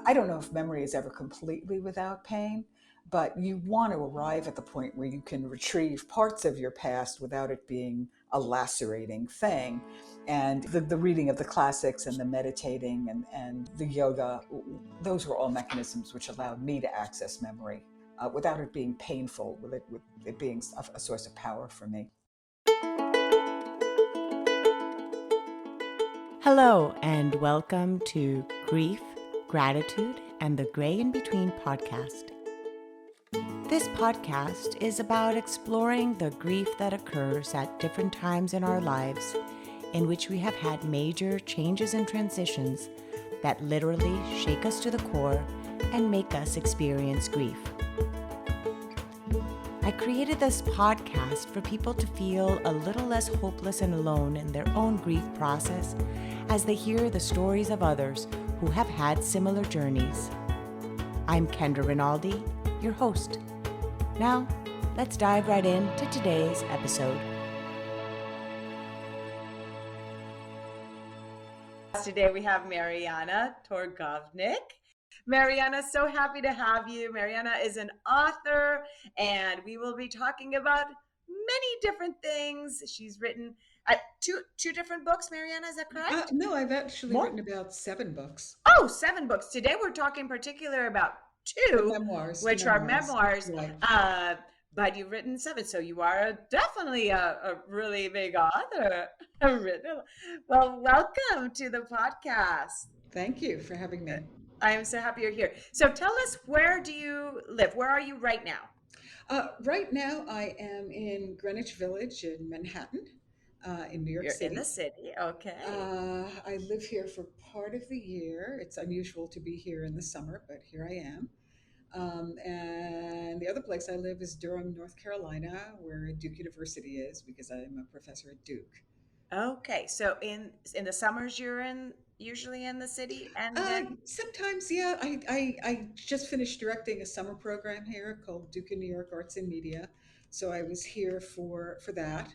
I don't know if memory is ever completely without pain, but you want to arrive at the point where you can retrieve parts of your past without it being a lacerating thing. And the reading of the classics and the meditating and the yoga, those were all mechanisms which allowed me to access memory without it being painful, with it being a source of power for me. Hello, and welcome to Grief, Gratitude, and the Gray in Between podcast. This podcast is about exploring the grief that occurs at different times in our lives in which we have had major changes and transitions that literally shake us to the core and make us experience grief. I created this podcast for people to feel a little less hopeless and alone in their own grief process as they hear the stories of others who have had similar journeys. I'm Kendra Rinaldi, your host. Now, let's dive right into today's episode. Today we have Marianna Torgovnick. Marianna, so happy to have you. Marianna is an author, and we will be talking about many different things. She's written two different books, Marianna, is that correct? No, I've actually written about 7 books. Oh, 7 books. Today we're talking particular about 2, Memoirs, which are memoirs. Right. But you've written 7, so you are definitely a really big author. Well, welcome to the podcast. Thank you for having me. I am so happy you're here. So tell us, where do you live? Where are you right now? Right now, I am in Greenwich Village in Manhattan, in New York City. You're in the city, okay. I live here for part of the year. It's unusual to be here in the summer, but here I am. And the other place I live is Durham, North Carolina, where Duke University is, because I'm a professor at Duke. Okay, so in the summers you're usually in the city, and then sometimes, yeah. I just finished directing a summer program here called Duke in New York Arts and Media, so I was here for that.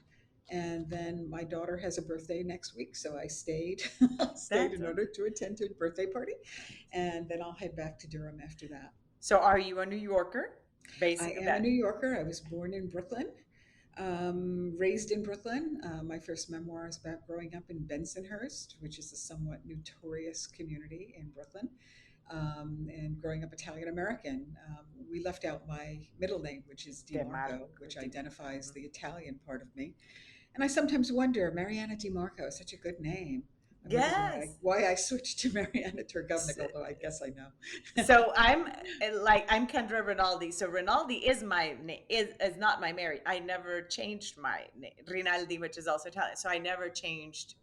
And then my daughter has a birthday next week, so I stayed in order to attend her birthday party, and then I'll head back to Durham after that. So are you a New Yorker? Basically, I am a New Yorker. I was born in Brooklyn. Raised in Brooklyn. My first memoir is about growing up in Bensonhurst, which is a somewhat notorious community in Brooklyn, and growing up Italian American. We left out my middle name, which is DiMarco, which identifies the Italian part of me. And I sometimes wonder, Marianna DiMarco is such a good name. Yes. Why I switched to Marianna Torgovnick, although I guess I know. So I'm Kendra Rinaldi. So Rinaldi is my name, is not my married. I never changed my name, Rinaldi, which is also Italian. So I never changed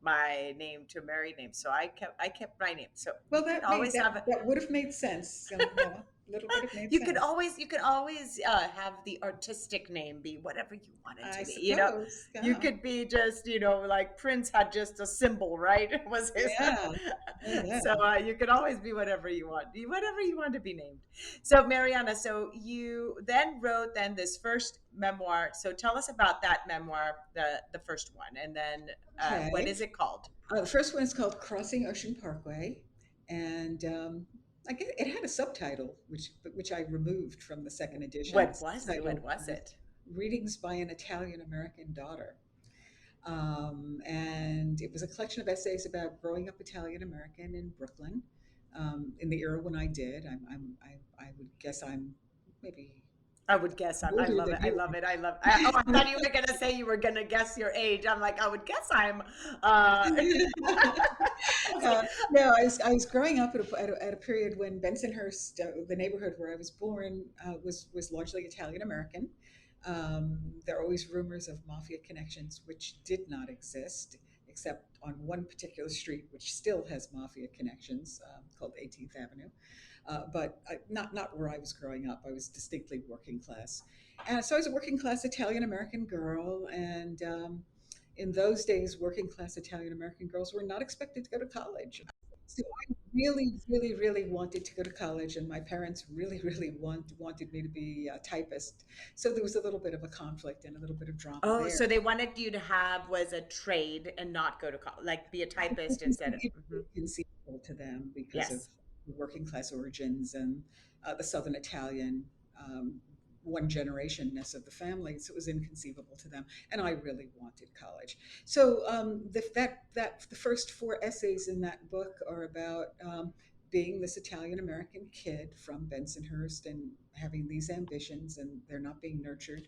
my name to a married name. So I kept my name. So well, that would have made sense. Little bit of made you sense. could always have the artistic name be whatever you wanted to be. Suppose, yeah. You could be just like Prince had just a symbol, right? It was his. Yeah. So you could always be whatever you want to be named. So Marianna, so you then wrote this first memoir. So tell us about that memoir, the first one, and then what is it called? The first one is called Crossing Ocean Parkway, and I guess it had a subtitle, which I removed from the second edition. What was it? Readings by an Italian American Daughter. And it was a collection of essays about growing up Italian American in Brooklyn, in the era when I did. I would guess I'm maybe. I would guess. I love it. I love it. I thought you were going to say you were going to guess your age. I'm like, I would guess I'm. No, I was growing up at a period when Bensonhurst, the neighborhood where I was born, was largely Italian American. There are always rumors of mafia connections, which did not exist, except on one particular street, which still has mafia connections, called 18th Avenue. But not where I was growing up. I was distinctly working class. And so I was a working class Italian American girl. And in those days, working class Italian American girls were not expected to go to college. So I really, really, really wanted to go to college, and my parents really, really wanted me to be a typist. So there was a little bit of a conflict and a little bit of drama. Oh, there. So they wanted you to have was a trade and not go to college, like be a typist instead of. Inconceivable to them because of working class origins and the Southern Italian um, one generationness of the family. So it was inconceivable to them, and I really wanted college. So the first four essays in that book are about being this Italian American kid from Bensonhurst and having these ambitions, and they're not being nurtured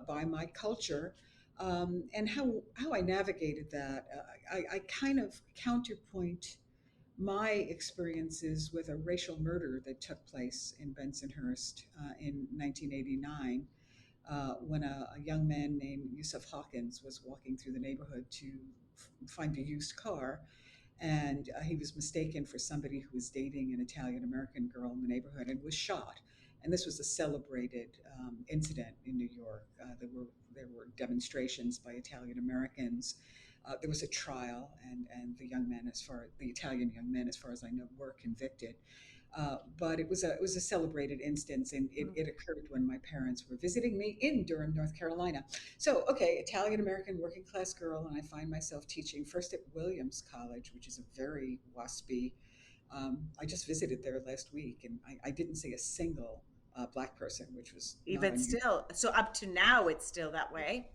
by my culture. And how I navigated that, I kind of counterpoint my experiences with a racial murder that took place in Bensonhurst in 1989 when a young man named Yusuf Hawkins was walking through the neighborhood to find a used car. And he was mistaken for somebody who was dating an Italian American girl in the neighborhood and was shot. And this was a celebrated incident in New York. There were demonstrations by Italian Americans. There was a trial, and the Italian young men, as far as I know, were convicted. But it was a celebrated instance, and it occurred when my parents were visiting me in Durham, North Carolina. So, okay, Italian American working class girl, and I find myself teaching first at Williams College, which is a very waspy. I just visited there last week, and I didn't see a single black person, which was not Even unusual. still, so up to now, it's still that way.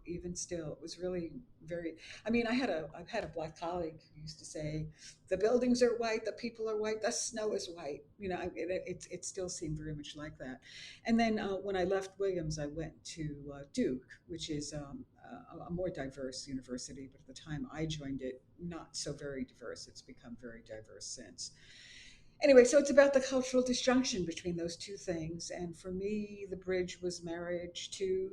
Even still, it was really very. I mean, I've had a black colleague who used to say, "The buildings are white, the people are white, the snow is white." It still seemed very much like that. And then when I left Williams, I went to Duke, which is a more diverse university. But at the time I joined it, not so very diverse. It's become very diverse since. Anyway, so it's about the cultural disjunction between those two things. And for me, the bridge was marriage to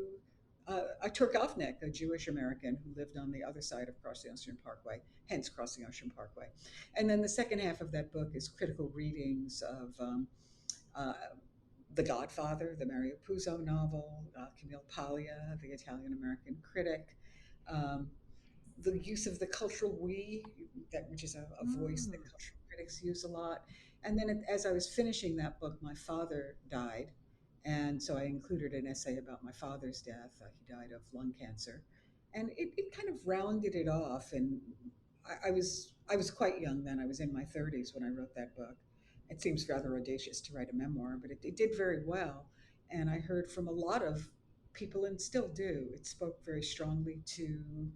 a Torgovnick, a Jewish American who lived on the other side of Crossing Ocean Parkway, hence Crossing Ocean Parkway. And then the second half of that book is critical readings of uh, The Godfather, the Mario Puzo novel, Camille Paglia, the Italian American critic, um, the use of the cultural we, which is a voice that Mm. cultural critics use a lot. And then as I was finishing that book, my father died. And so I included an essay about my father's death. He died of lung cancer. And it kind of rounded it off. And I was quite young then. I was in my 30s when I wrote that book. It seems rather audacious to write a memoir, but it did very well. And I heard from a lot of people, and still do. It spoke very strongly to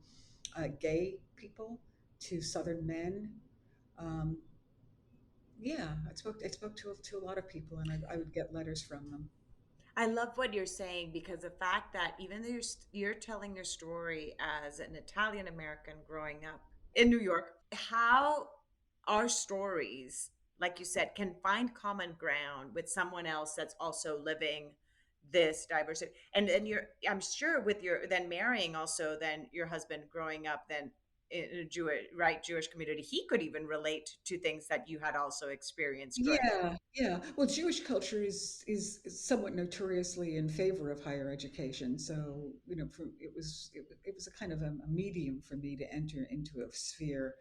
gay people, to Southern men. Um, yeah, I spoke to a lot of people, and I would get letters from them. I love what you're saying because the fact that even though you're telling your story as an Italian American growing up in New York, how our stories, like you said, can find common ground with someone else that's also living this diversity. And you're, I'm sure, with your then marrying also, then your husband growing up then in a Jewish, right, Jewish community, he could even relate to things that you had also experienced growing up. Yeah, yeah. Well, Jewish culture is somewhat notoriously in favor of higher education. So, it was a kind of a medium for me to enter into a sphere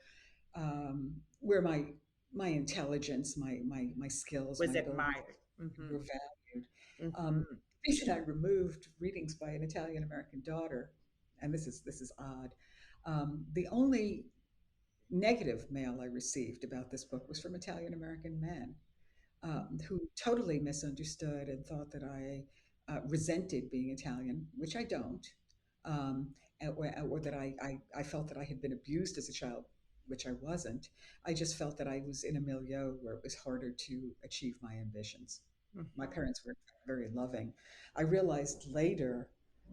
where my intelligence, my skills, Was my abilities admired. Hmm. were valued. Hmm. The reason I removed readings by an Italian American daughter, and this is odd, the only negative mail I received about this book was from Italian American men who totally misunderstood and thought that I resented being Italian, which I don't, or that I felt that I had been abused as a child, which I wasn't. I just felt that I was in a milieu where it was harder to achieve my ambitions. My Hmm. parents were very loving. I realized later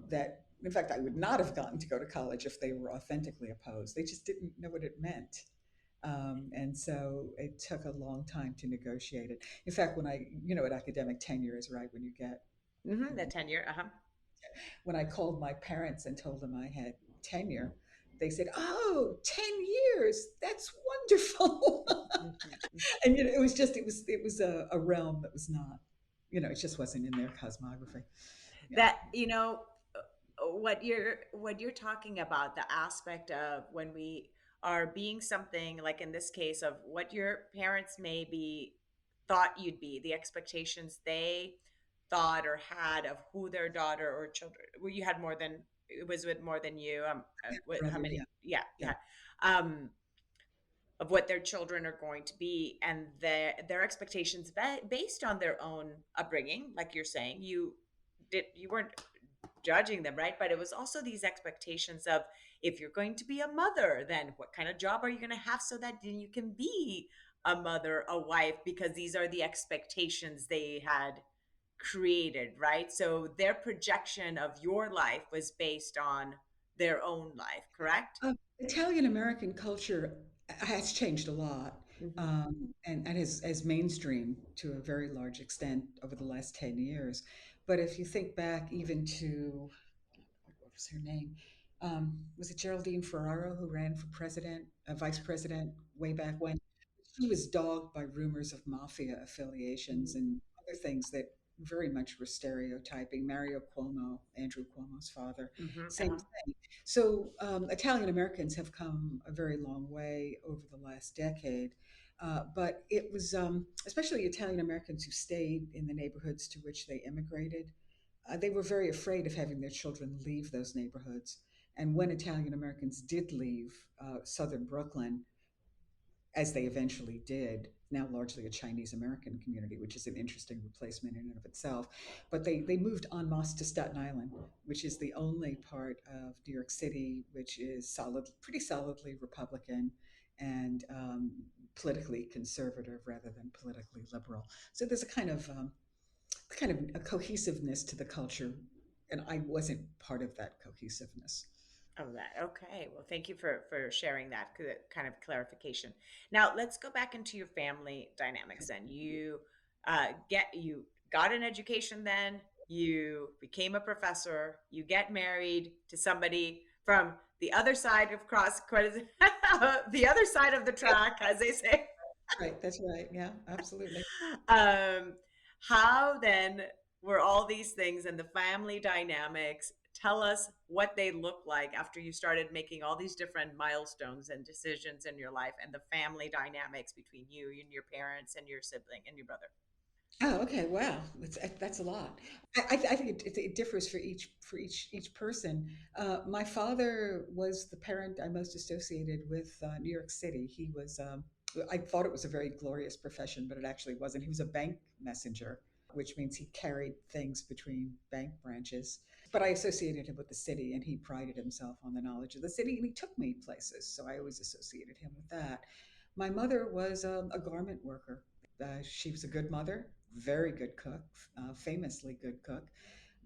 that, in fact, I would not have gotten to go to college if they were authentically opposed. They just didn't know what it meant. And so it took a long time to negotiate it. In fact, what academic tenure is, right? When you get, Hmm. when The you, tenure. Uh-huh. when I called my parents and told them I had tenure, they said, "Oh, 10 years. That's wonderful." Hmm. And it was a realm that was not, it just wasn't in their cosmography. Yeah. That what you're talking about, the aspect of when we are being something, like in this case of what your parents maybe thought you'd be, the expectations they thought or had of who their daughter or children, well, you had more than, it was with more than you, Yeah, how brother, many, yeah, yeah, you yeah. had, um of what their children are going to be, and their expectations based on their own upbringing. Like you're saying, you weren't judging them, right? But it was also these expectations of, if you're going to be a mother, then what kind of job are you going to have so that then you can be a mother, a wife, because these are the expectations they had created, right? So their projection of your life was based on their own life, correct? Italian American culture has changed a lot, Mm-hmm. and has mainstreamed to a very large extent over the last 10 years. But if you think back even to, what was her name? Was it Geraldine Ferraro who ran for president, vice president way back when? She was dogged by rumors of mafia affiliations Mm-hmm. and other things that very much were stereotyping. Mario Cuomo, Andrew Cuomo's father, Mm-hmm. same thing. So Italian Americans have come a very long way over the last decade. But it was especially Italian Americans who stayed in the neighborhoods to which they immigrated. They were very afraid of having their children leave those neighborhoods. And when Italian Americans did leave southern Brooklyn, as they eventually did, now largely a Chinese American community, which is an interesting replacement in and of itself. But they moved en masse to Staten Island, which is the only part of New York City which is pretty solidly Republican and politically conservative rather than politically liberal. So there's a kind of a cohesiveness to the culture, and I wasn't part of that cohesiveness. Oh, that. Okay. Well, thank you for sharing that kind of clarification. Now, let's go back into your family dynamics. Then you got an education. Then you became a professor. You get married to somebody from the other side of the other side of the track, as they say. Right, that's right. Yeah, absolutely. um, how then were all these things and the family dynamics? Tell us what they look like after you started making all these different milestones and decisions in your life, and the family dynamics between you and your parents and your sibling and your brother. Oh, okay. Wow, that's a lot. I think it differs for each person. My father was the parent I most associated with New York City. He was. I thought it was a very glorious profession, but it actually wasn't. He was a bank messenger, which means he carried things between bank branches. But I associated him with the city, and he prided himself on the knowledge of the city, and he took me places. So I always associated him with that. My mother was a garment worker. She was a good mother, very good cook, famously good cook.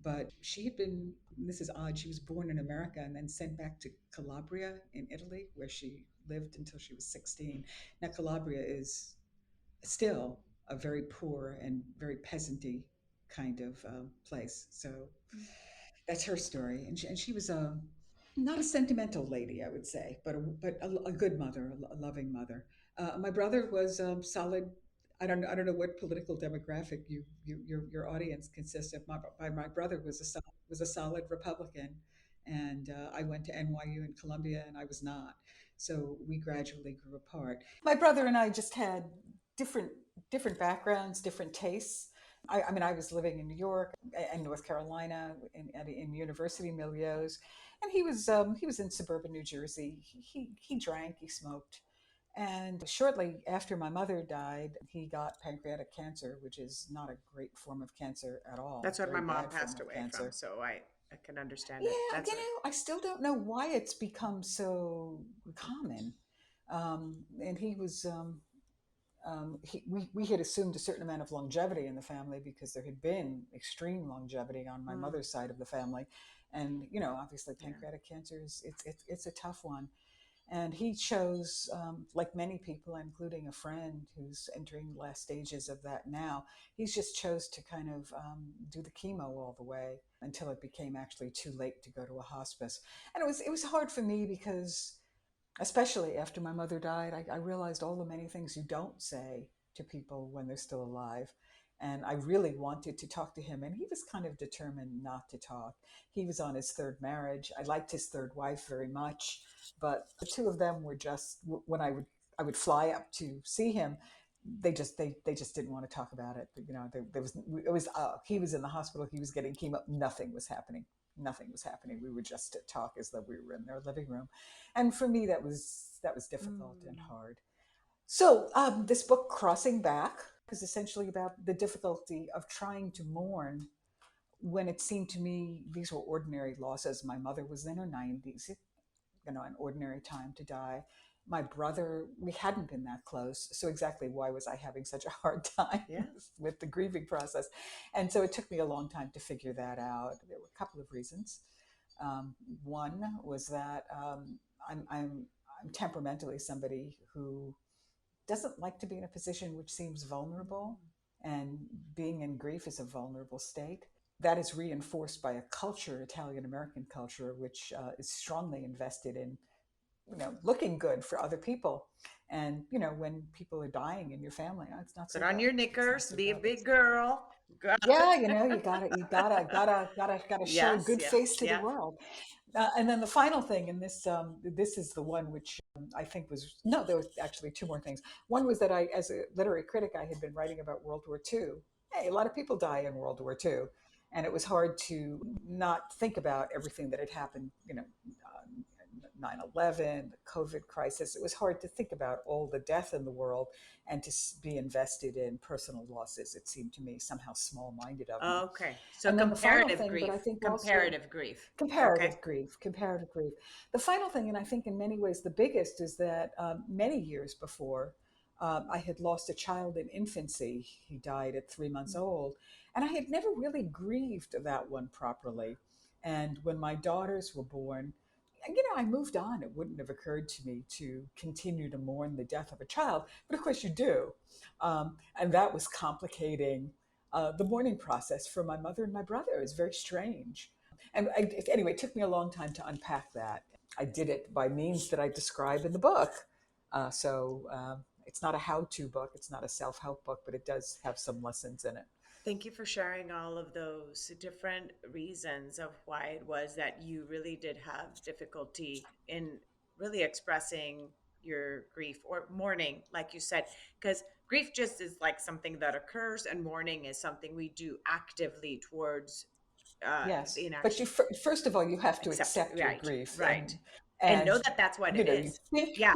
But she had been, this is odd, she was born in America and then sent back to Calabria in Italy, where she lived until she was 16. Now, Calabria is still a very poor and very peasanty kind of place. So that's her story, and she was not a sentimental lady, I would say, but a good mother, a loving mother. My brother was solid. I don't know what political demographic your audience consists of. My brother was a solid Republican, and I went to NYU in Columbia, and I was not. So we gradually grew apart. My brother and I just had different different backgrounds, different tastes. I mean, I was living in New York and North Carolina in university milieus, and he was in suburban New Jersey. He drank, he smoked, and shortly after my mother died, he got pancreatic cancer, which is not a great form of cancer at all, That's what my very mom bad form passed of away from, cancer. so I can understand Yeah, it. That's a I still don't know why it's become so common. And he was we had assumed a certain amount of longevity in the family because there had been extreme longevity on my mm, mother's side of the family, and you know, obviously, yeah. pancreatic cancer is it's a tough one. And he chose, like many people, including a friend who's entering the last stages of that now, he's just chose to kind of do the chemo all the way until it became actually too late to go to a hospice. And it was hard for me because, especially after my mother died, I realized all the many things you don't say to people when they're still alive. And I really wanted to talk to him, and he was kind of determined not to talk. He was on his third marriage. I liked his third wife very much, but the two of them were just when I would fly up to see him. They just didn't want to talk about it. You know, there was it was he was in the hospital. He was getting chemo. Nothing was happening. Nothing was happening. We would just talk as though we were in their living room, and for me that was difficult and Mm. hard. So, this book, Crossing Back, is essentially about the difficulty of trying to mourn when it seemed to me these were ordinary losses. My mother was in her 90s, an ordinary time to die. My brother, we hadn't been that close. So, exactly why was I having such a hard time Yeah. with the grieving process? And so, it took me a long time to figure that out. There were a couple of reasons. One was that I'm temperamentally somebody who doesn't like to be in a position which seems vulnerable, and being in grief is a vulnerable state. That is reinforced by a culture, Italian American culture, which is strongly invested in, looking good for other people. And when people are dying in your family, it's not Put so on good. your It's not knickers, so be a good. big girl. Got Yeah, it. you gotta show a Yes, good yeah, face to the yeah. world. And then the final thing, and this is the one which I think was no, there was actually two more things. One was that I, as a literary critic, I had been writing about World War II. Hey, a lot of people die in World War II, and it was hard to not think about everything that had happened. 9/11, the COVID crisis. It was hard to think about all the death in the world and to be invested in personal losses. It seemed to me somehow small-minded of me. Okay. So And then the final comparative thing, but I grief. think also Comparative grief. Okay. comparative grief. The final thing, and I think in many ways the biggest, is that many years before, I had lost a child in infancy. He died at 3 months old, and I had never really grieved that one properly. And when my daughters were born, I moved on. It wouldn't have occurred to me to continue to mourn the death of a child, but of course you do, and that was complicating the mourning process for my mother and my brother. It was very strange. Anyway, it took me a long time to unpack that. I did it by means that I describe in the book. It's not a how to book, it's not a self help book, but it does have some lessons in it. Thank you for sharing all of those different reasons of why it was that you really did have difficulty in really expressing your grief or mourning, like you said, because grief just is like something that occurs, and mourning is something we do actively towards the Yes, but inaction. you first of all you have to Accept it. accept your Right, grief, right. And and know that that's what it you is. think Yeah.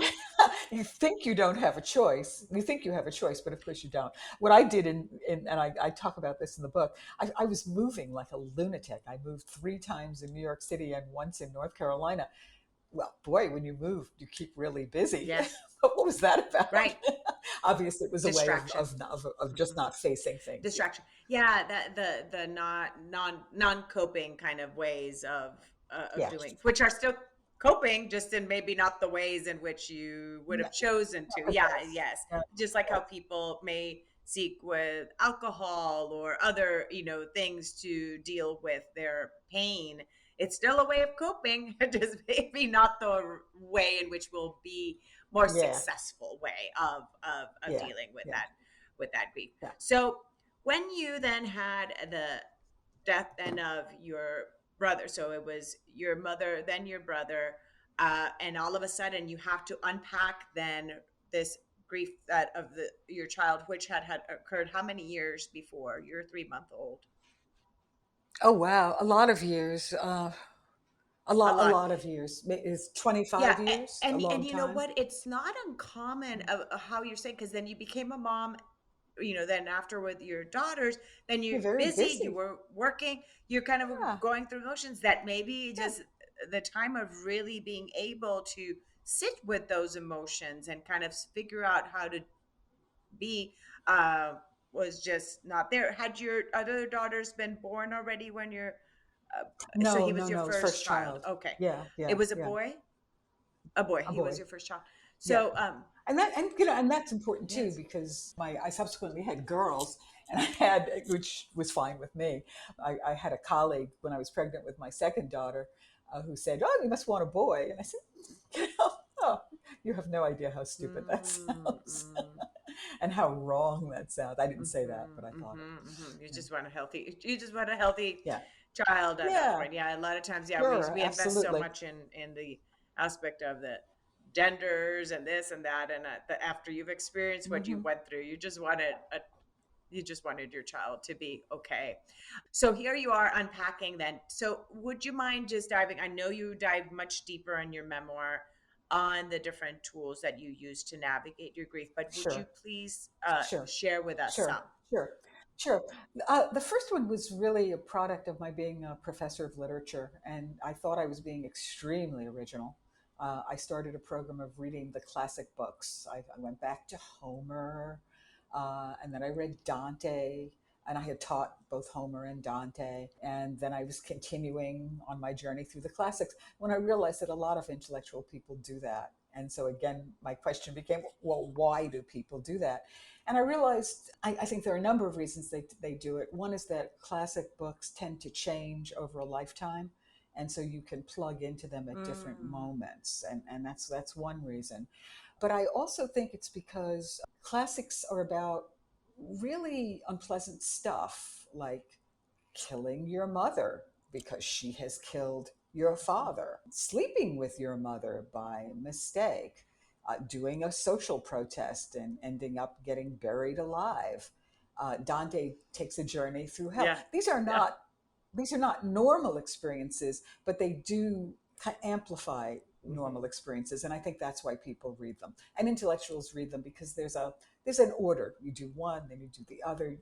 you think you don't have a choice. You think you have a choice, but of course you don't. What I did and I talk about this in the book. I was moving like a lunatic. I moved 3 times in New York City and once in North Carolina. Well, boy, when you move, you keep really busy. Yes. But what was that about? Right. Obviously, it was a way Distraction. of just not facing things. Yeah. Distraction. Yeah, that the not non coping kind of ways of Yeah. doing, which are still coping, just in maybe not the ways in which you would No, have chosen to. but Yeah, yes. yes. Yeah. Just like Yeah. how people may seek with alcohol or other things to deal with their pain. It's still a way of coping, just maybe not the way in which will be more Yeah. successful way of Yeah. dealing Yeah. with that grief. Yeah. So when you then had the death then of your brother, so it was your mother, then your brother, and all of a sudden you have to unpack then this grief that of your child, which had occurred how many years before your 3 month old? Oh wow, a lot of years. A A lot. lot of years. Is Yeah, 25 years a and long you know time? what? It's not uncommon of how you're saying, because then you became a mom. Then after with your daughters, then You're you're very busy. You busy. were working. You're kind of Yeah. going through emotions that maybe Yeah. just the time of really being able to sit with those emotions and kind of figure out how to be uh, was just not there. Had your other daughters been born already when you're? So No, he was no, your no. first First child. child. Okay, Yeah, it yeah, was a yeah. boy. A boy. A He was boy. your first child. Yeah. So And that's important too yes. because I subsequently had girls, and I had, which was fine with me. I had a colleague when I was pregnant with my second daughter, who said, "Oh, you must want a boy," and I said, "Oh, you have no idea how stupid that Mm, sounds, mm. and how wrong that sounds." I didn't say that, but I Mm-hmm, thought it. mm-hmm, mm-hmm. You Yeah, just want a healthy. You just want a healthy yeah, child at that yeah. point. Yeah, a lot of times, yeah, we Sure, we invest so absolutely. much in the aspect of the genders and this and that, and after you've experienced what you Hmm. went through, you just wanted your child to be okay. So here you are unpacking then. So would you mind just diving? I know you dive much deeper in your memoir. on the different tools that you use to navigate your grief, but would you Sure, please sure, share with us sure, some? sure, sure. The first one was really a product of my being a professor of literature, and I thought I was being extremely original. I started a program of reading the classic books. I went back to Homer, and then I read Dante, and I had taught both Homer and Dante. And then I was continuing on my journey through the classics when I realized that a lot of intellectual people do that. And so again, my question became, well, why do people do that? And I realized I think there are a number of reasons they do it. One is that classic books tend to change over a lifetime. And so you can plug into them at different Mm. moments. And that's one reason. But I also think it's because classics are about really unpleasant stuff like killing your mother because she has killed your father, sleeping with your mother by mistake, doing a social protest and ending up getting buried alive. Dante takes a journey through hell. Yeah. Yeah. These are not normal experiences, but they do amplify Hmm. normal experiences, and I think that's why people read them. And intellectuals read them because there's an order. You do one, then you do the other.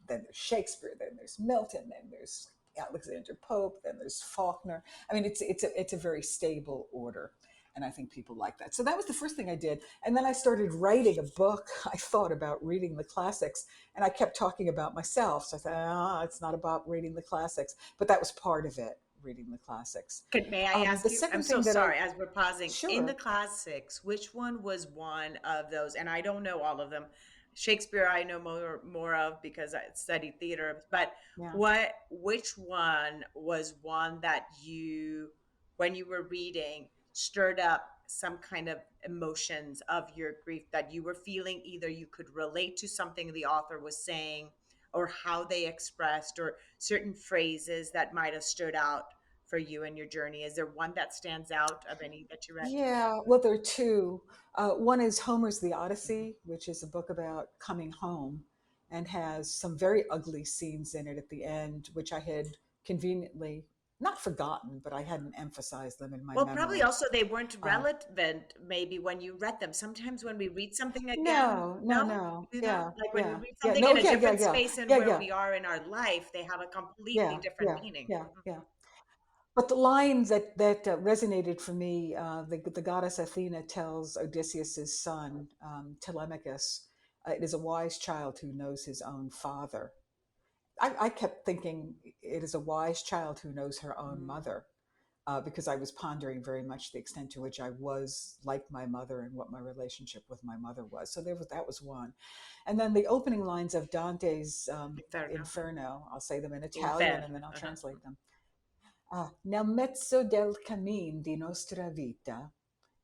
Then there's Shakespeare. Then there's Milton. Then there's Alexander Pope. Then there's Faulkner. I mean, it's a very stable order. And I think people like that. So that was the first thing I did. And then I started writing a book. I thought about reading the classics, and I kept talking about myself. So I thought, it's not about reading the classics, but that was part of it, reading the classics. May I The ask you? I'm second so thing that I, sorry. As we're pausing in the sure, classics, which one was one of those? And I don't know all of them. Shakespeare, I know more of because I studied theater. But yeah. which one was one that you, when you were reading, stirred up some kind of emotions of your grief that you were feeling? Either you could relate to something the author was saying, or how they expressed, or certain phrases that might have stood out for you in your journey? Is there one that stands out of any that you read? Yeah, well, there are two. One is Homer's The Odyssey, which is a book about coming home and has some very ugly scenes in it at the end, which I had conveniently not forgotten, but I hadn't emphasized them in my Well, probably memory. also they weren't Uh, relevant maybe when you read them. Sometimes when we read something again, no, no, no, no. you know, Yeah, like when we yeah, read yeah. something No, in a yeah, yeah, different yeah, space and yeah, where yeah, we are in our life, they have a completely yeah, different yeah, meaning. yeah, Mhm. yeah. But the line that resonated for me, the goddess Athena tells Odysseus's son Telemachus, "It is a wise child who knows his own father." I kept thinking it is a wise child who knows her own Mm. mother, because I was pondering very much the extent to which I was like my mother and what my relationship with my mother was. So that was one, and then the opening lines of Dante's Inferno. Inferno. I'll say them in Italian Inferno. and then I'll Uh-huh. translate them. Nel mezzo del cammin di nostra vita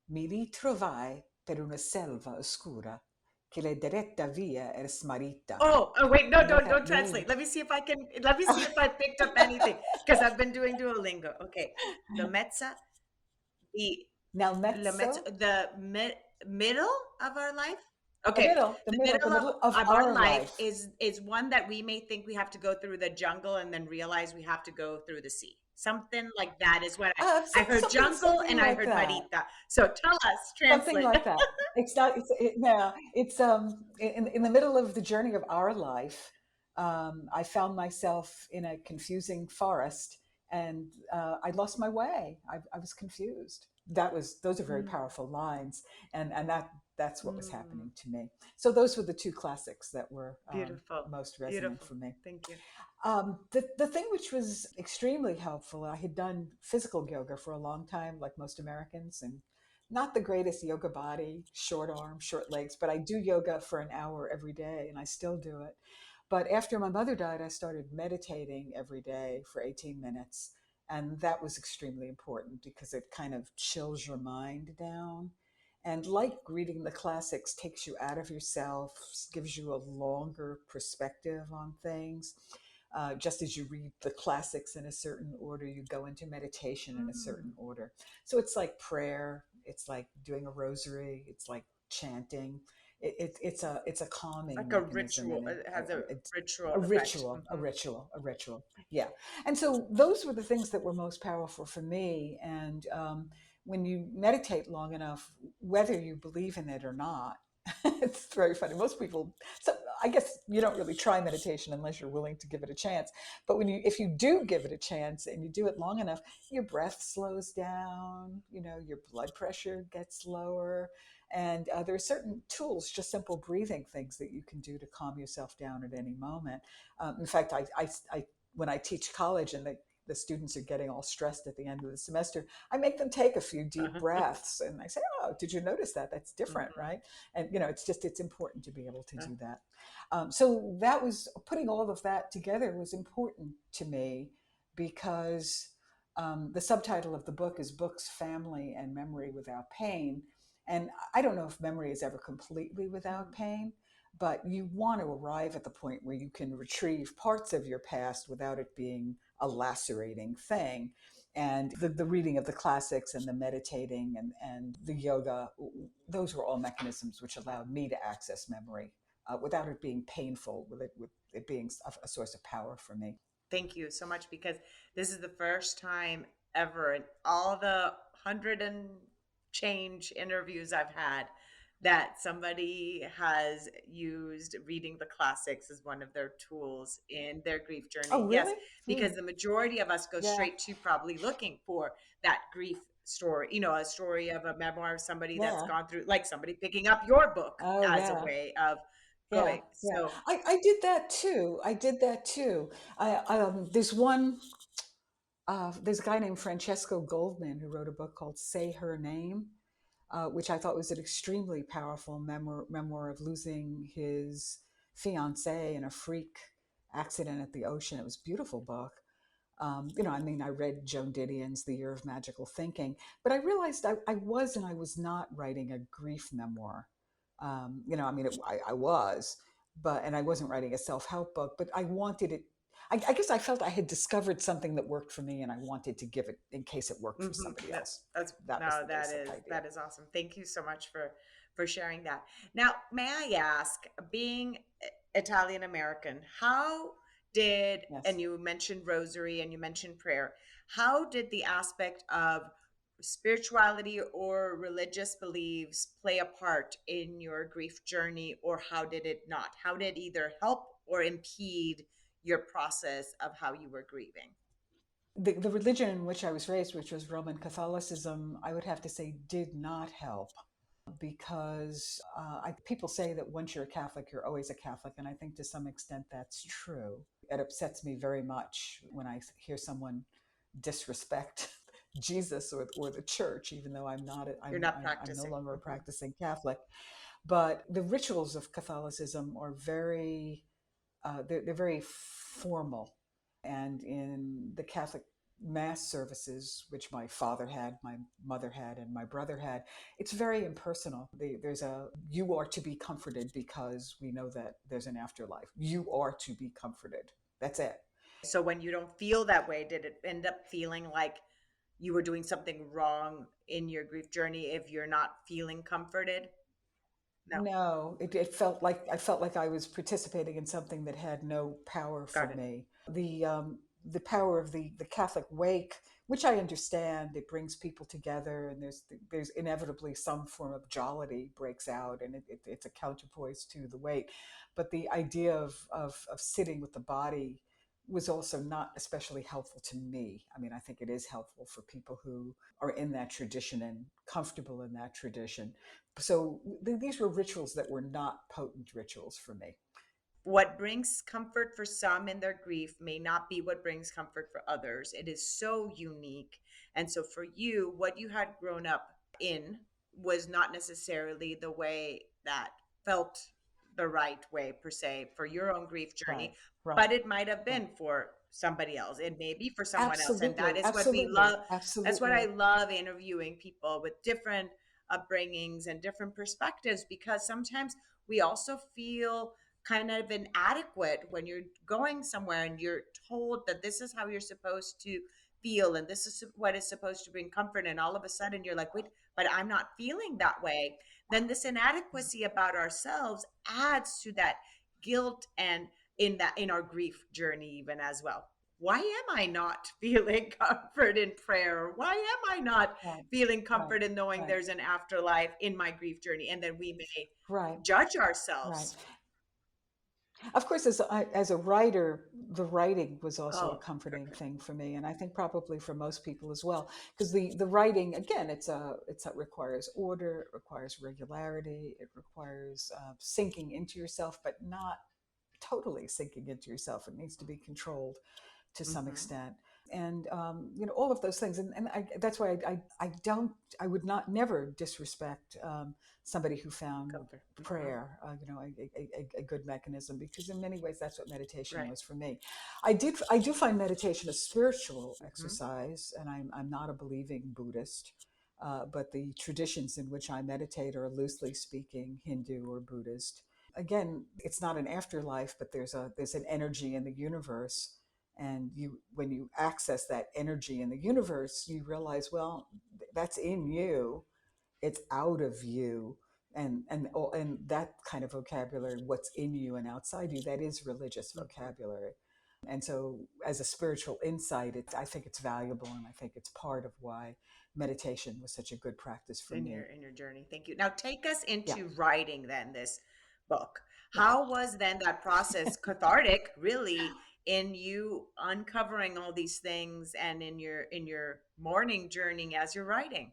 mi ritrovai per una selva oscura che la diretta via era smarrita. Oh, wait, no, You know what don't that means? translate. Let me see if I can, let me see if I picked up anything because I've been doing Duolingo. Okay. The mezza, the Nel limits mezzo, middle of our life. Okay, the the middle middle of of our our life life. is one that we may think we have to go through the jungle and then realize we have to go through the sea. Something like that is what I heard, jungle, Something and I like heard that. marita. So tell us, Something translate. like that. It's not. No. It's in the middle of the journey of our life. I found myself in a confusing forest, and I lost my way. I was confused. Those are very Mm, powerful lines, and that's what was mm, happening to me. So those were the two classics that were beautiful, most resonant beautiful. for me. Thank you. The thing which was extremely helpful, I had done physical yoga for a long time, like most Americans, and not the greatest yoga body, short arms, short legs, but I do yoga for an hour every day and I still do it. But after my mother died, I started meditating every day for 18 minutes. And that was extremely important because it kind of chills your mind down. And like reading the classics, takes you out of yourself, gives you a longer perspective on things. Just as you read the classics in a certain order, you go into meditation in a certain Mm. order. So it's like prayer, it's like doing a rosary, it's like chanting. It's a It's calming like a mechanism ritual. and It has a ritual a effect. ritual, a Hmm. ritual, a ritual. Yeah. And so those were the things that were most powerful for me. And when you meditate long enough, whether you believe in it or not, it's very funny. Most people, so I guess you don't really try meditation unless you're willing to give it a chance. But if you do give it a chance and you do it long enough, your breath slows down, your blood pressure gets lower. And there are certain tools, just simple breathing things that you can do to calm yourself down at any moment. In fact, when I teach college and the students are getting all stressed at the end of the semester, I make them take a few deep Uh-huh. breaths. And I say, oh, did you notice that? That's different, Mhm. right? And, it's important to be able to do that. So that was putting all of that together was important to me because the subtitle of the book is Books, Family, and Memory Without Pain. And I don't know if memory is ever completely without Mhm. pain, but you want to arrive at the point where you can retrieve parts of your past without it being a lacerating thing. And the reading of the classics and the meditating and the yoga, those were all mechanisms which allowed me to access memory without it being painful, with it being a source of power for me. Thank you so much, because this is the first time ever in all the hundred and change interviews I've had that somebody has used reading the classics as one of their tools in their grief Oh, journey. Yes, really? because the majority of us go Yeah, straight to probably looking for that grief story, a story of a memoir of somebody that's yeah. gone through, like somebody picking up your book Oh, as a yeah. way of Yeah, going. yeah. So, I did that too. I did that too. There's a guy named Francesco Goldman who wrote a book called Say Her Name, which I thought was an extremely powerful memoir of losing his fiancee in a freak accident at the ocean. It was a beautiful book. I mean, I read Joan Didion's The Year of Magical Thinking, but I realized I was and I was not writing a grief memoir. I mean, I was, and I wasn't writing a self help book, but I wanted it. I guess I felt I had discovered something that worked for me, and I wanted to give it in case it worked for mhm. somebody No, else. that's That was no, the basic idea. that is awesome. Thank you so much for sharing that. Now, may I ask, being Italian American, how did, and Yes. you mentioned rosary and you mentioned prayer, how did the aspect of spirituality or religious beliefs play a part in your grief journey, or how did it not? How did it either help or impede your process of how you were grieving? The religion in which I was raised, which was Roman Catholicism, I would have to say did not help because people say that once you're a Catholic, you're always a Catholic. And I think to some extent that's true. It upsets me very much when I hear someone disrespect Jesus or the church, even though I'm not, You're not I'm no practicing. longer a Mhm. practicing Catholic. But the rituals of Catholicism are they're very formal. And in the Catholic mass services, which my father had, my mother had, and my brother had, it's very impersonal. There's you are to be comforted because we know that there's an afterlife. You are to be comforted. That's it. So when you don't feel that way, did it end up feeling like you were doing something wrong in your grief journey if you're not feeling comforted? No. No, it felt like I was participating in something that had no power for Got it. me. The power of the Catholic wake, which I understand, it brings people together, and there's inevitably some form of jollity breaks out, and it's a counterpoise to the wake. But the idea of sitting with the body was also not especially helpful to me. I mean, I think it is helpful for people who are in that tradition and comfortable in that tradition. So these were rituals that were not potent rituals for me. What brings comfort for some in their grief may not be what brings comfort for others. It is so unique. And so for you, what you had grown up in was not necessarily the way that felt the right way, per se, for your own grief Right, journey, right, but it might have right. been for somebody else. It may be for someone else. And that Absolutely, is what we absolutely, love. That's what I absolutely. love, interviewing people with different upbringings and different perspectives, because sometimes we also feel kind of inadequate when you're going somewhere and you're told that this is how you're supposed to feel and this is what is supposed to bring comfort, and all of a sudden you're like, wait, but I'm not feeling that way. Then this inadequacy about ourselves adds to that guilt, and in our grief journey even as well. why am I not feeling comfort in prayer? Why am I not Right. feeling Right. comfort in knowing Right. there's an afterlife in my grief journey? And then we may Right. judge Right. ourselves. Of course, as a writer, the writing was also a Oh, comforting okay. thing for me, and I think probably for most people as well, because the writing again, it requires order, it requires regularity, it requires sinking into yourself, but not totally sinking into yourself. It needs to be controlled to some Mm-hmm. extent, and all of those things, and that's why I don't, I would not never disrespect somebody who found Comfort. Mm-hmm. prayer, a good mechanism, because in many ways that's what meditation Right. was for me. I do find meditation a spiritual Mm-hmm. exercise, and I'm not a believing Buddhist. But the traditions in which I meditate are loosely speaking Hindu or Buddhist. Again, it's not an afterlife, but there's an energy in the universe, and you when you access that energy in the universe, you realize, well, that's in you, it's out of you, and that kind of vocabulary, what's in you and outside you, that is religious Mm-hmm. vocabulary. And so as a spiritual insight, I think it's valuable, and I think it's part of why meditation was such a good practice for me. In your journey. Thank you. Now take us Yeah. into writing then this book. Yeah. How was then that process cathartic really in you uncovering all these things and in your morning journey as you're writing?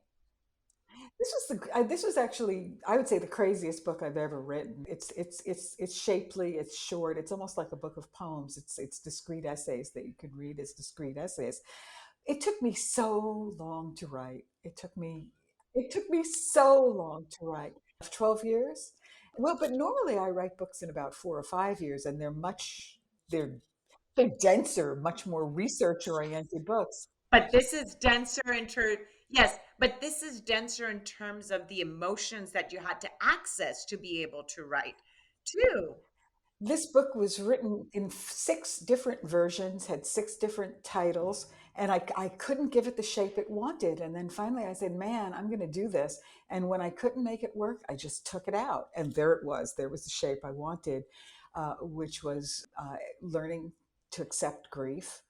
This was actually, I would say, the craziest book I've ever written. It's shapely, it's short, it's almost like a book of poems. It's discrete essays that you could read as discrete essays. It took me so long to write. It took me so long to write. 12 years. Well, but normally I write books in about 4 or 5 years, and they're denser, much more research oriented books. But this is denser in yes, but this is denser in terms of the emotions that you had to access to be able to write too. This book was written in six different versions, had six different titles, and I couldn't give it the shape it wanted. And then finally I said, man, I'm going to do this. And when I couldn't make it work, I just took it out. And there it was. There was the shape I wanted, which was learning to accept grief,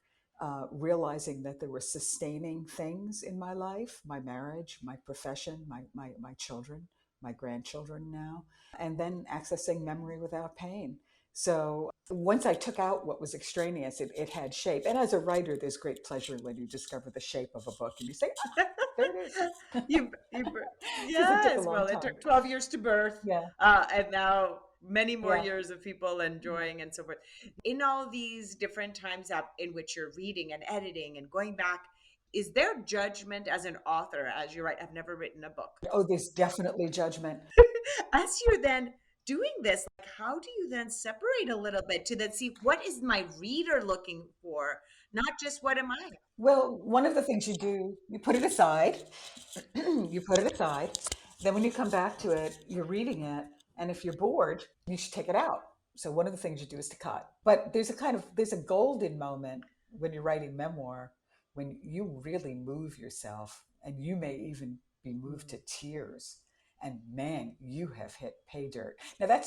realizing that there were sustaining things in my life, my marriage, my profession, my children, my grandchildren now, and then accessing memory without pain. So once I took out what was extraneous, it had shape. And as a writer, there's great pleasure when you discover the shape of a book and you say, ah, there it is. You Because it took a yes, long well, it time. took 12 years to birth, Yeah, and now many more yeah. years of people enjoying and so forth. In all these different times in which you're reading and editing and going back, is there judgment as an author as you write? I've never written a book. Oh, there's definitely judgment. As you're then doing this, like how do you then separate a little bit to then see what is my reader looking for, not just what am I? Well, one of the things you do, you put it aside, you put it aside. Then when you come back to it, you're reading it, and if you're bored, you should take it out. So one of the things you do is to cut. But there's a golden moment when you're writing memoir when you really move yourself, and you may even be moved to tears. And man, you have hit pay dirt. Now that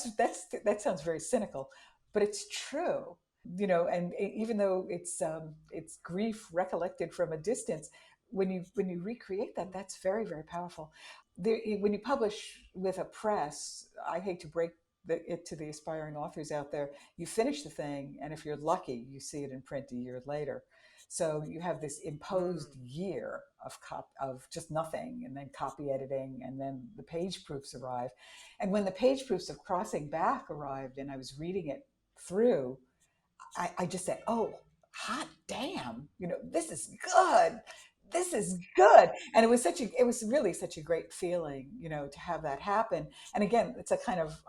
sounds very cynical, but it's true. And even though it's grief recollected from a distance, when you recreate that, that's very, very powerful. When you publish with a press, I hate to break it to the aspiring authors out there, you finish the thing, and if you're lucky, you see it in print a year later. So you have this Mm. imposed year of just nothing, and then copy editing, and then the page proofs arrive. And when the page proofs of Crossing Back arrived, and I was reading it through, I just said, oh, hot damn, this is good. This is good. And it was really such a great feeling, to have that happen. And again, it's a kind of,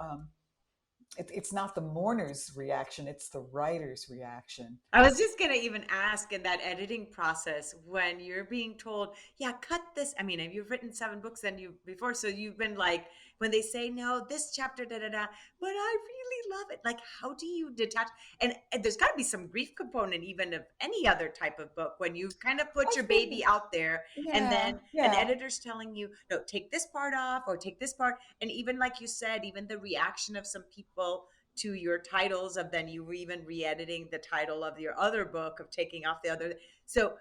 it's not the mourner's reaction, it's the writer's reaction. I was just gonna even ask in that editing process when you're being told, yeah, cut this. I mean, you've written 7 books and you before, so you've been like, when they say no, this chapter, da da da, but I really love it. Like, how do you detach? And there's got to be some grief component even of any other type of book when you've kind of put I your think, baby out there, and yeah, then an yeah. editor's telling you, no, take this part off or take this part, and even like you said, even the reaction of some people to your titles of, then you were even re-editing the title of your other book, of taking off the other. So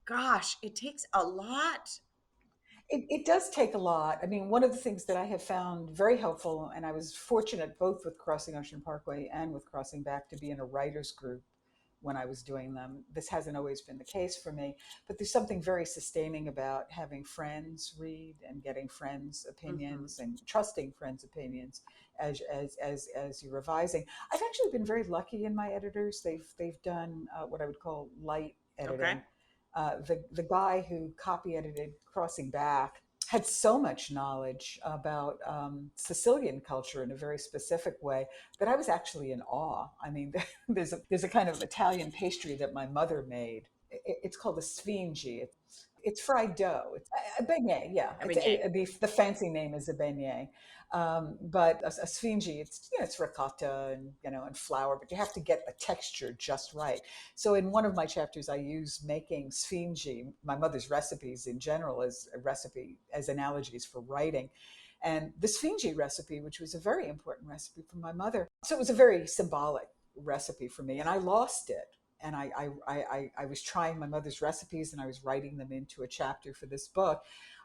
gosh, it takes a lot. It does take a lot. I mean, one of the things that I have found very helpful, and I was fortunate both with Crossing Ocean Parkway and with Crossing Back to be in a writers group when I was doing them. This hasn't always been the case for me, but there's something very sustaining about having friends read and getting friends' Hmm. opinions and trusting friends' opinions as you're revising. I've actually been very lucky in my editors. They've done what I would call light Okay. editing. The guy who copy edited Crossing Back had so much knowledge about Sicilian culture in a very specific way that I was actually in awe. I mean, there's a kind of Italian pastry that my mother made. It's called a sfinge. It's fried dough. It's a beignet, yeah. I mean, yay. The fancy name is a beignet, but a sfinge, it's ricotta and and flour, but you have to get the texture just right. So in one of my chapters, I use making sfinge, my mother's recipes in general, as a recipe as analogies for writing. And the sfinge recipe, which was a very important recipe for my mother, so it was a very symbolic recipe for me, and I lost it. And I was trying my mother's recipes and I was writing them into a chapter for this book.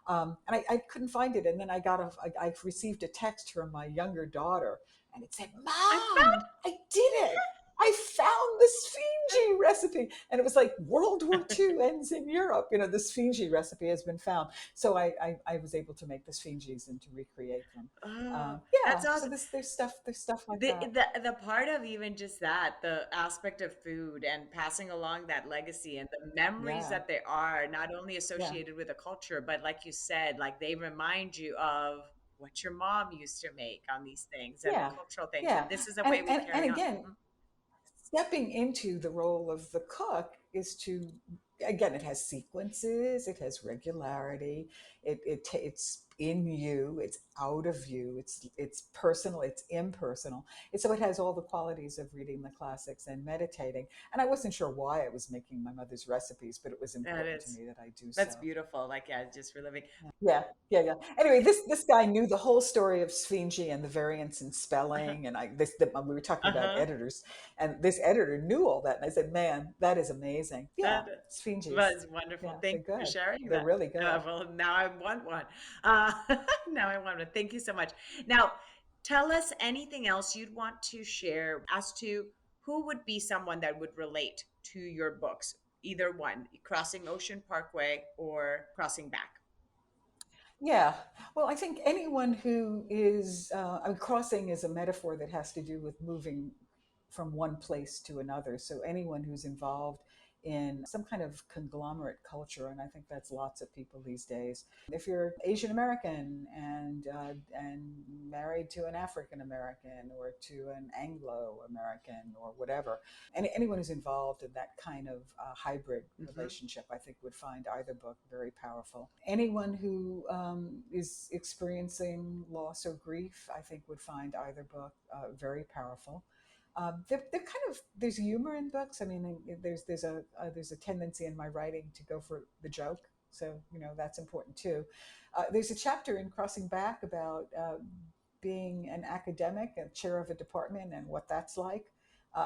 And I couldn't find it. And then I received a text from my younger daughter and it said, I found. "Mom, I did it. I found the Sfinge recipe." And it was like World War II ends in Europe. The Sfinge recipe has been found. So I was able to make the Sfinges and to recreate them. Oh, Yeah. that's So awesome. there's stuff like the, that. the part of even just that, the aspect of food and passing along that legacy and the memories Yeah. that they are not only Yeah. associated with a culture, but like you said, like they remind you of what your mom used to make on these things and the Yeah. cultural things, Yeah. and this is a And, way we and, and carry on. again, Mhm. stepping into the role of the cook is to, again, it has sequences, it has regularity, it's in you, it's out of you, it's personal, it's impersonal. So it has all the qualities of reading the classics and meditating. And I wasn't sure why I was making my mother's recipes, but it was That important to is, me that I do so. that's beautiful. Like, yeah, just reliving. Yeah, yeah, yeah. Anyway, this guy knew the whole story of Sphinge and the variants in Uh-huh. spelling, and we were talking about Uh-huh. editors, and this editor knew all that, and I said, "Man, that is amazing." Yeah, That Sphinges. was wonderful. Yeah, Thank they're you for good. sharing They're that. really good. Well, now I want one. Uh, now I want one. Thank you so much. Now, tell us anything else you'd want to share as to who would be someone that would relate to your books, either one, Crossing Ocean Parkway or Crossing Back. Yeah. Well, I think anyone who is, I mean, crossing is a metaphor that has to do with moving from one place to another. So anyone who's involved in some kind of conglomerate culture, and I think that's lots of people these days. If you're Asian American and married to an African American or to an Anglo American or whatever, anyone who's involved in that kind of hybrid Hmm. relationship, I think, would find either book very powerful. Anyone who is experiencing loss or grief, I think, would find either book very powerful. They're kind of there's humor in books. I mean, there's a tendency in my writing to go for the joke, so that's important too. There's a chapter in Crossing Back about being an academic, a chair of a department, and what that's like.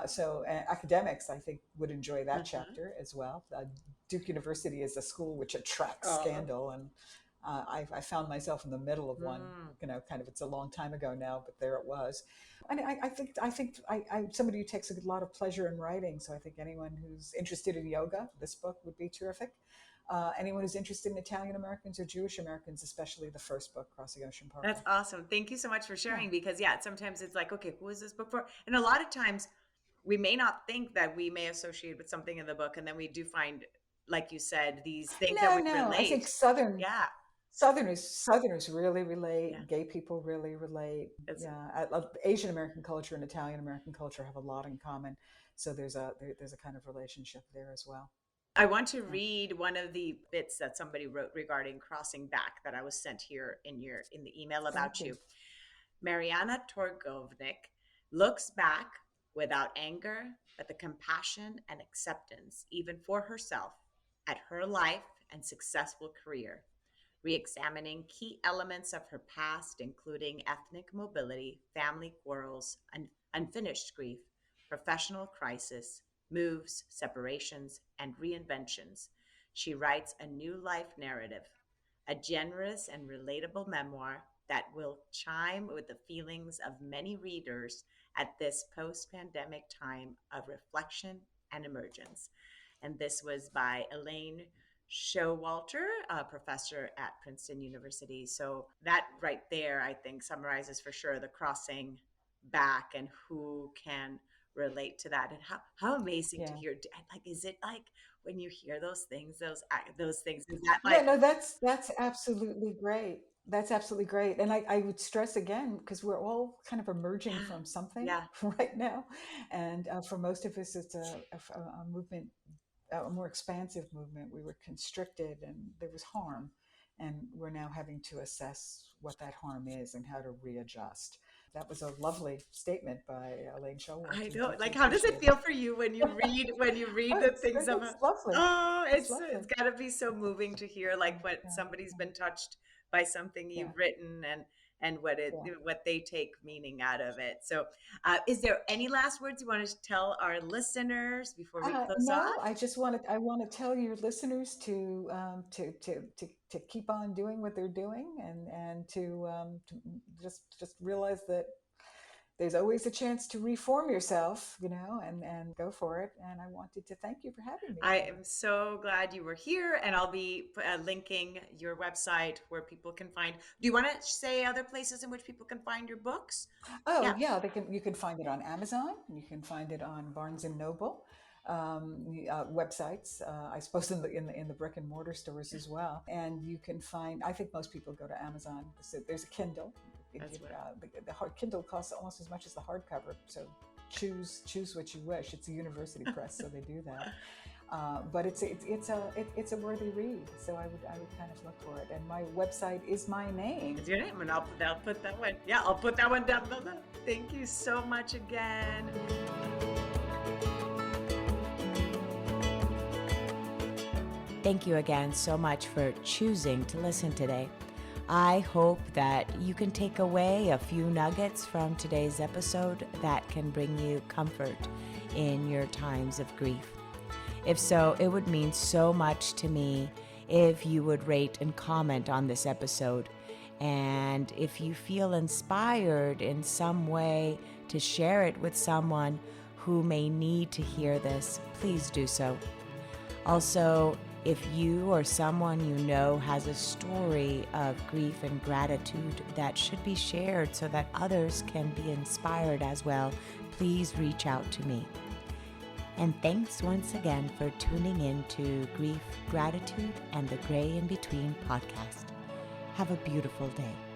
So academics, I think, would enjoy that Hmm. chapter as well. Duke University is a school which attracts Oh. scandal, and I found myself in the middle of one. Mm. Kind of, it's a long time ago now, but there it was. And I'm somebody who takes a lot of pleasure in writing. So I think anyone who's interested in yoga, this book would be terrific. Anyone who's interested in Italian Americans or Jewish Americans, especially the first book, Crossing Ocean That's Parkway. awesome. Thank you so much for Yeah. sharing, because yeah, sometimes it's like, okay, who is this book for? And a lot of times we may not think that we may associate with something in the book, and then we do find, like you said, these things that No, we no. I think relate. Yeah. Southerners really Yeah. relate. Gay people really relate. It's, Yeah, Asian American culture and Italian American culture have a lot in common. So there's a kind of relationship there as well. I want to Yeah. read one of the bits that somebody wrote regarding Crossing Back that I was sent here in the email Thank about you. you. Marianna Torgovnick looks back without anger, but the compassion and acceptance, even for herself, at her life and successful career, re examining key elements of her past, including ethnic mobility, family quarrels, and unfinished grief, professional crisis, moves, separations, and reinventions. She writes a new life narrative, a generous and relatable memoir that will chime with the feelings of many readers at this post pandemic time of reflection and emergence. And this was by Elaine Showalter, a professor at Princeton University. So that right there, I think, summarizes for sure the crossing back and who can relate to that, and how amazing to Yeah. hear. Like, is it like when you hear those things, those things, is that Yeah, like, no, that's absolutely great. That's absolutely great. And I would stress again, because we're all kind of emerging yeah, from something yeah, right now. And for most of us, it's a movement, a more expansive movement. We were constricted and there was harm. And we're now having to assess what that harm is and how to readjust. That was a lovely statement by Elaine I Showalter. know. Like, Deeply how does it appreciated. feel for you when you read Oh, the things of it's lovely. oh, It's it's lovely. got to be so moving to hear Yeah, like what yeah, somebody's been touched by something yeah, you've written, and yeah. what they take meaning out of it. So, is there any last words you want to tell our listeners before we close off? No, I want to tell your listeners to keep on doing what they're doing, to just realize that there's always a chance to reform yourself, and go for it. And I wanted to thank you for having me I today. am so glad you were here, and I'll be linking your website where people can find. Do you want to say other places in which people can find your books? Oh Yeah, yeah, you can find it on Amazon. You can find it on Barnes and Noble websites. I suppose in the brick and mortar stores as well. And you can find. I think most people go to Amazon. So there's a Kindle. that's what. The hard Kindle costs almost as much as the hardcover. So choose what you wish. It's a university press, so they do that. But it's a worthy read. So I would kind of look for it. And my website is my name. It's your name, and I'll put that one. Yeah, I'll put that one down below. Thank you so much again. Thank you again so much for choosing to listen today. I hope that you can take away a few nuggets from today's episode that can bring you comfort in your times of grief. If so, it would mean so much to me if you would rate and comment on this episode. And if you feel inspired in some way to share it with someone who may need to hear this, please do so. Also, if you or someone you know has a story of grief and gratitude that should be shared so that others can be inspired as well, please reach out to me. And thanks once again for tuning in to Grief, Gratitude, and the Gray in Between podcast. Have a beautiful day.